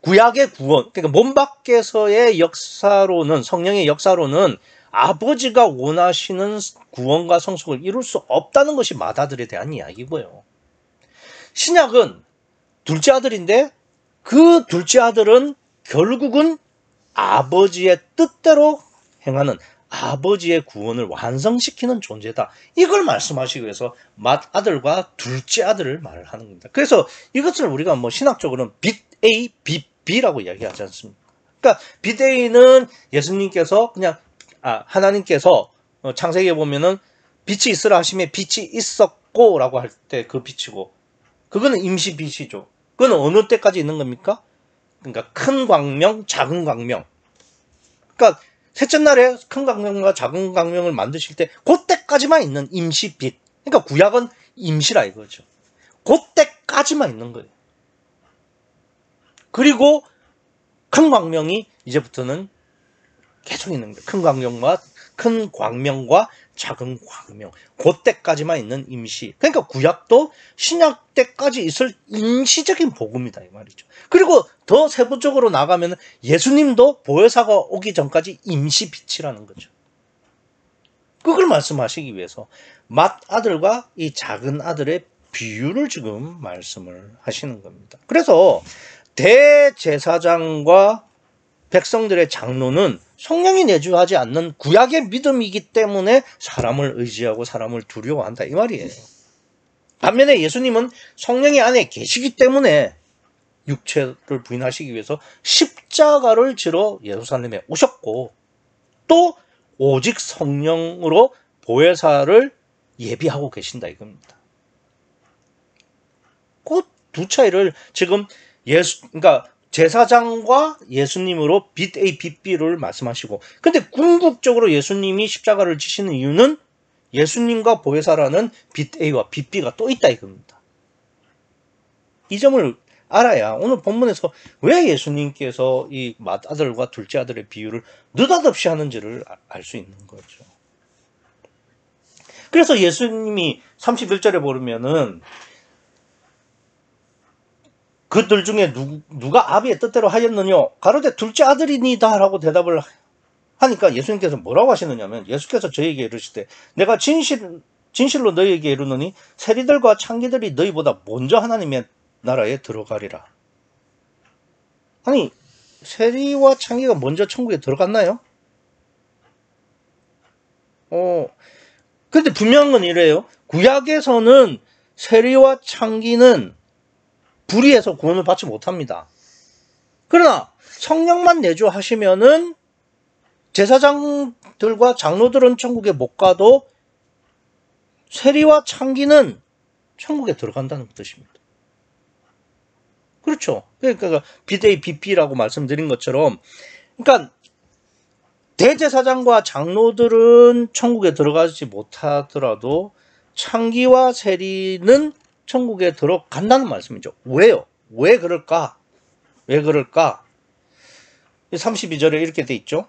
구약의 구원, 그러니까 몸 밖에서의 역사로는 성령의 역사로는 아버지가 원하시는 구원과 성숙을 이룰 수 없다는 것이 맏아들에 대한 이야기고요. 신약은 둘째 아들인데 그 둘째 아들은 결국은 아버지의 뜻대로 행하는 아버지의 구원을 완성시키는 존재다. 이걸 말씀하시기 위해서 맏아들과 둘째 아들을 말을 하는 겁니다. 그래서 이것을 우리가 뭐 신학적으로는 빚 A, 빚 B라고 이야기하지 않습니까? 그러니까 빚 A는 예수님께서 하나님께서 창세기에 보면은 빛이 있으라 하심에 빛이 있었고 라고 할 때 그 빛이고 그거는 임시 빛이죠. 그건 어느 때까지 있는 겁니까? 그러니까 큰 광명, 작은 광명. 그러니까 셋째 날에 큰 광명과 작은 광명을 만드실 때 그때까지만 있는 임시 빛. 그러니까 구약은 임시라 이거죠. 그때까지만 있는 거예요. 그리고 큰 광명이 이제부터는 계속 있는 거예요. 큰 광명과 작은 광명. 그때까지만 있는 임시. 그러니까 구약도 신약 때까지 있을 임시적인 복음이다 이 말이죠. 그리고 더 세부적으로 나가면 예수님도 보혜사가 오기 전까지 임시 빛이라는 거죠. 그걸 말씀하시기 위해서 맏아들과 이 작은 아들의 비유를 지금 말씀을 하시는 겁니다. 그래서 대제사장과 백성들의 장로는 성령이 내주하지 않는 구약의 믿음이기 때문에 사람을 의지하고 사람을 두려워한다 이 말이에요. 반면에 예수님은 성령이 안에 계시기 때문에 육체를 부인하시기 위해서 십자가를 지러 예루살렘에 오셨고 또 오직 성령으로 보혜사를 예비하고 계신다 이겁니다. 그 두 차이를 지금 그러니까 제사장과 예수님으로 빚 A, 빚 B를 말씀하시고, 근데 궁극적으로 예수님이 십자가를 지시는 이유는 예수님과 보혜사라는 빚 A와 빚 B가 또 있다 이겁니다. 이 점을 알아야 오늘 본문에서 왜 예수님께서 이 맏아들과 둘째 아들의 비유를 느닷없이 하는지를 알 수 있는 거죠. 그래서 예수님이 31절에 보면은 그들 중에 누가 아비의 뜻대로 하였느냐? 가로되 둘째 아들이니다 라고 대답을 하니까 예수님께서 뭐라고 하시느냐면, 예수께서 저에게 이르시되 내가 진실로 너희에게 이르노니 세리들과 창기들이 너희보다 먼저 하나님의 나라에 들어가리라. 아니, 세리와 창기가 먼저 천국에 들어갔나요? 근데 분명한 건 이래요. 구약에서는 세리와 창기는 불의해서 구원을 받지 못합니다. 그러나 성령만 내주하시면은 제사장들과 장로들은 천국에 못 가도 세리와 창기는 천국에 들어간다는 뜻입니다. 그렇죠. 그러니까 비데이 비피라고 말씀드린 것처럼, 그러니까 대제사장과 장로들은 천국에 들어가지 못하더라도 창기와 세리는 천국에 들어간다는 말씀이죠. 왜요? 왜 그럴까? 왜 그럴까? 32절에 이렇게 돼 있죠.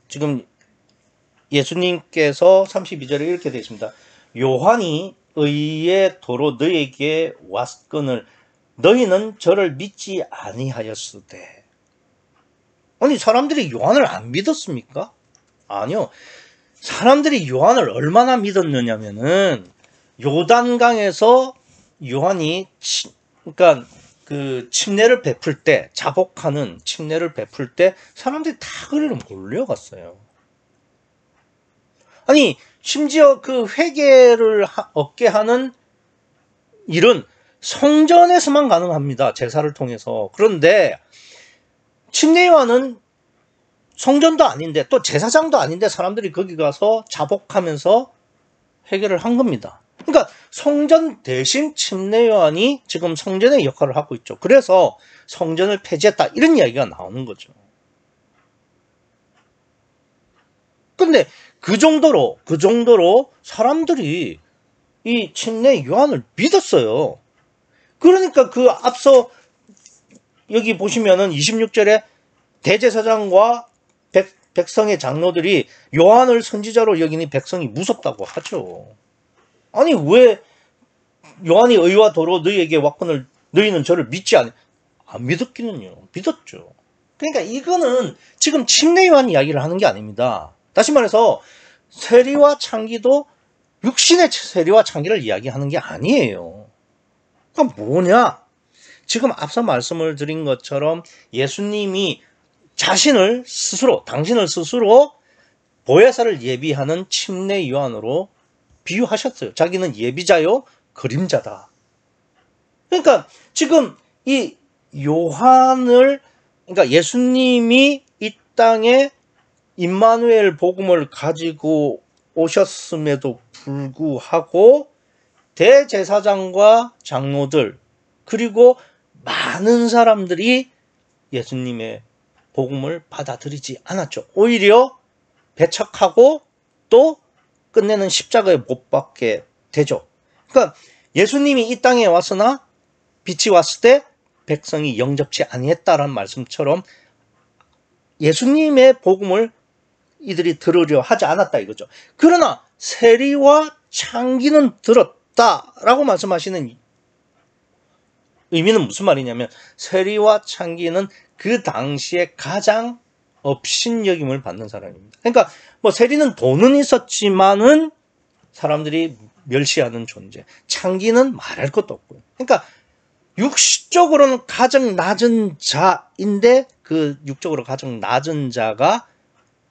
지금 예수님께서 32절에 이렇게 돼 있습니다. 요한이 의의 도로 너희에게 왔거늘 너희는 저를 믿지 아니하였으되. 아니, 사람들이 요한을 안 믿었습니까? 아니요. 사람들이 요한을 얼마나 믿었느냐면은 요단강에서 요한이 그러니까 그 침례를 베풀 때, 자복하는 침례를 베풀 때 사람들이 다 그리로 몰려갔어요. 아니, 심지어 그 회개를 얻게 하는 일은 성전에서만 가능합니다. 제사를 통해서. 그런데 침례 요한은 성전도 아닌데 또 제사장도 아닌데 사람들이 거기 가서 자복하면서 회개를 한 겁니다. 그러니까 성전 대신 침례 요한이 지금 성전의 역할을 하고 있죠. 그래서 성전을 폐지했다 이런 이야기가 나오는 거죠. 근데 그 정도로 사람들이 이 침례 요한을 믿었어요. 그러니까 그 앞서 여기 보시면은 26절에 대제사장과 백성의 장로들이 요한을 선지자로 여기니 백성이 무섭다고 하죠. 아니, 왜 요한이 의와 도로 너희에게 왔거늘 너희는 저를 믿지 안 믿었기는요. 믿었죠. 그러니까 이거는 지금 침례 요한 이야기를 하는 게 아닙니다. 다시 말해서 세리와 창기도 육신의 세리와 창기를 이야기하는 게 아니에요. 그러니까 뭐냐? 지금 앞서 말씀을 드린 것처럼 예수님이 당신을 스스로 보혜사를 예비하는 침례 요한으로 비유하셨어요. 자기는 예비자요, 그림자다. 그러니까 지금 이 요한을, 그러니까 예수님이 이 땅에 임마누엘 복음을 가지고 오셨음에도 불구하고 대제사장과 장로들 그리고 많은 사람들이 예수님의 복음을 받아들이지 않았죠. 오히려 배척하고 또 끝내는 십자가에 못 박게 되죠. 그러니까 예수님이 이 땅에 왔으나 빛이 왔을 때 백성이 영접치 아니했다라는 말씀처럼 예수님의 복음을 이들이 들으려 하지 않았다 이거죠. 그러나 세리와 창기는 들었다라고 말씀하시는 의미는 무슨 말이냐면, 세리와 창기는 그 당시에 가장 업신여김을 받는 사람입니다. 그러니까 뭐 세리는 돈은 있었지만은 사람들이 멸시하는 존재, 창기는 말할 것도 없고요. 그러니까 육적으로는 가장 낮은 자인데 그 육적으로 가장 낮은 자가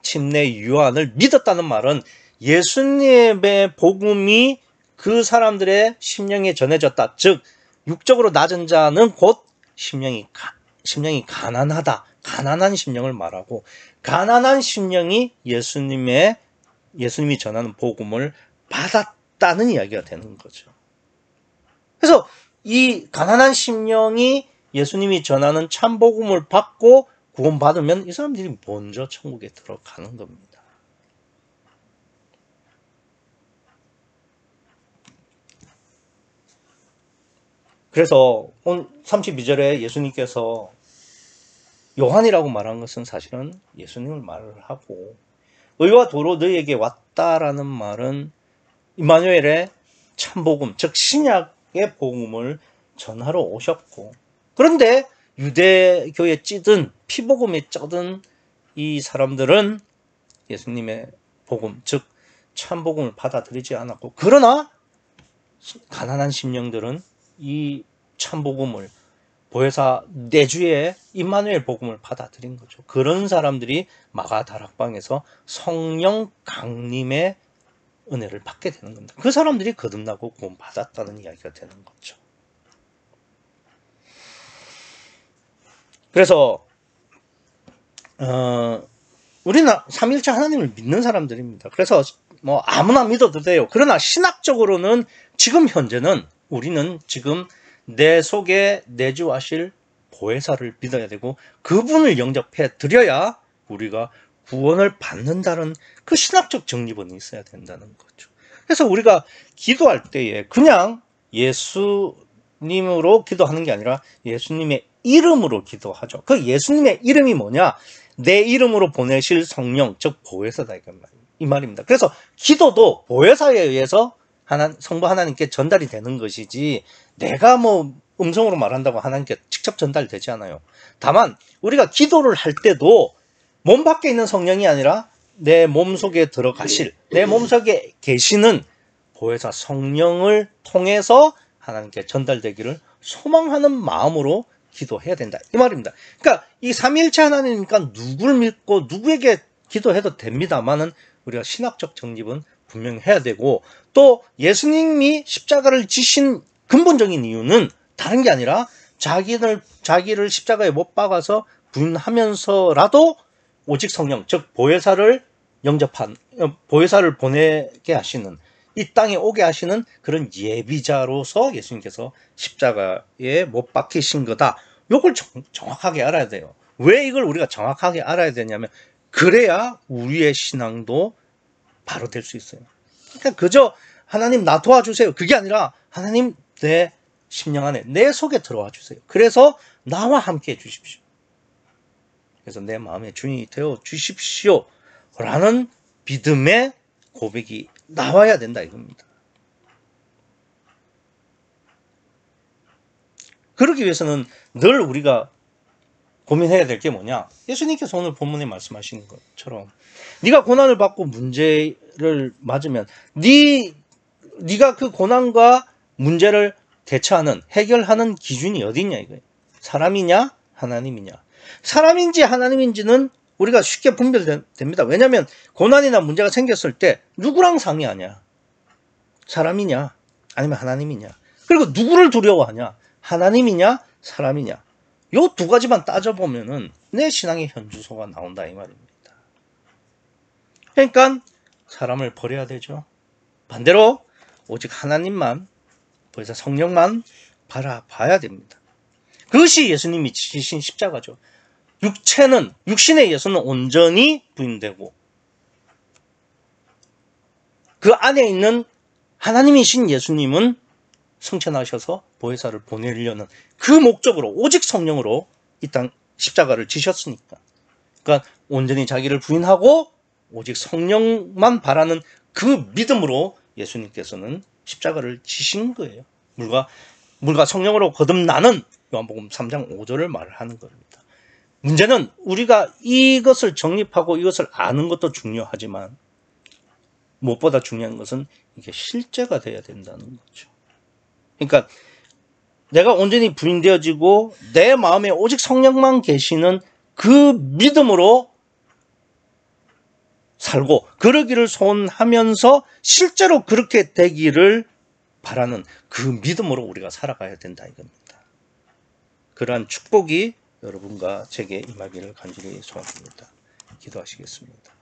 침례 요한을 믿었다는 말은 예수님의 복음이 그 사람들의 심령에 전해졌다. 즉 육적으로 낮은 자는 곧 심령이 가난하다. 가난한 심령을 말하고, 가난한 심령이 예수님이 전하는 복음을 받았다는 이야기가 되는 거죠. 그래서 이 가난한 심령이 예수님이 전하는 참복음을 받고 구원받으면 이 사람들이 먼저 천국에 들어가는 겁니다. 그래서 32절에 예수님께서 요한이라고 말한 것은 사실은 예수님을 말을 하고, 의와 도로 너희에게 왔다라는 말은 임마누엘의 참복음, 즉 신약의 복음을 전하러 오셨고, 그런데 유대교에 찌든 피복음에 쩌든 이 사람들은 예수님의 복음, 즉 참복음을 받아들이지 않았고, 그러나 가난한 심령들은 이 참복음을, 보혜사 내주의 임마누엘 복음을 받아들인 거죠. 그런 사람들이 마가다락방에서 성령 강림의 은혜를 받게 되는 겁니다. 그 사람들이 거듭나고 구원받았다는 이야기가 되는 거죠. 그래서 우리는 삼위일체 하나님을 믿는 사람들입니다. 그래서 뭐 아무나 믿어도 돼요. 그러나 신학적으로는 지금 현재는 우리는 지금 내 속에 내주하실 보혜사를 믿어야 되고, 그분을 영접해 드려야 우리가 구원을 받는다는 그 신학적 정립은 있어야 된다는 거죠. 그래서 우리가 기도할 때에 그냥 예수님으로 기도하는 게 아니라 예수님의 이름으로 기도하죠. 그 예수님의 이름이 뭐냐? 내 이름으로 보내실 성령, 즉 보혜사다 이 말입니다. 그래서 기도도 보혜사에 의해서 성부 하나님께 전달이 되는 것이지, 내가 뭐 음성으로 말한다고 하나님께 직접 전달되지 않아요. 다만 우리가 기도를 할 때도 몸 밖에 있는 성령이 아니라 내 몸속에 들어가실, 내 몸속에 계시는 보혜사 성령을 통해서 하나님께 전달되기를 소망하는 마음으로 기도해야 된다 이 말입니다. 그러니까 이 삼위일체 하나님이니까 누구를 믿고 누구에게 기도해도 됩니다만은 우리가 신학적 정립은 분명히 해야 되고, 또 예수님이 십자가를 지신 근본적인 이유는 다른 게 아니라 자기를 십자가에 못 박아서 부인하면서라도 오직 성령, 즉 보혜사를 영접한, 보혜사를 보내게 하시는, 이 땅에 오게 하시는 그런 예비자로서 예수님께서 십자가에 못 박히신 거다. 이걸 정확하게 알아야 돼요. 왜 이걸 우리가 정확하게 알아야 되냐면, 그래야 우리의 신앙도 바로 될 수 있어요. 그러니까 그저 하나님 나 도와주세요, 그게 아니라 하나님 내 심령 안에, 내 속에 들어와 주세요. 그래서 나와 함께 해주십시오. 그래서 내 마음의 주인이 되어 주십시오 라는 믿음의 고백이 나와야 된다 이겁니다. 그러기 위해서는 늘 우리가 고민해야 될 게 뭐냐? 예수님께서 오늘 본문에 말씀하시는 것처럼 네가 고난을 받고 문제를 맞으면 네가 그 고난과 문제를 대처하는, 해결하는 기준이 어디 있냐 이거예요. 사람이냐 하나님이냐. 사람인지 하나님인지는 우리가 쉽게 분별됩니다. 왜냐하면 고난이나 문제가 생겼을 때 누구랑 상의하냐? 사람이냐 아니면 하나님이냐. 그리고 누구를 두려워하냐? 하나님이냐 사람이냐. 요 두 가지만 따져보면은 내 신앙의 현주소가 나온다 이 말입니다. 그러니까 사람을 버려야 되죠. 반대로 오직 하나님만, 그래서 성령만 바라봐야 됩니다. 그것이 예수님이 지신 십자가죠. 육신의 예수는 온전히 부인되고, 그 안에 있는 하나님이신 예수님은 성천하셔서 보혜사를 보내려는 그 목적으로, 오직 성령으로 이 땅 십자가를 지셨으니까. 그러니까 온전히 자기를 부인하고 오직 성령만 바라는 그 믿음으로 예수님께서는 십자가를 지신 거예요. 물과 성령으로 거듭나는 요한복음 3장 5절을 말을 하는 겁니다. 문제는 우리가 이것을 정립하고 이것을 아는 것도 중요하지만 무엇보다 중요한 것은 이게 실제가 돼야 된다는 거죠. 그러니까 내가 온전히 부인되어지고 내 마음에 오직 성령만 계시는 그 믿음으로 살고 그러기를 소원하면서 실제로 그렇게 되기를 바라는 그 믿음으로 우리가 살아가야 된다 이겁니다. 그러한 축복이 여러분과 제게 임하기를 간절히 소원합니다. 기도하시겠습니다.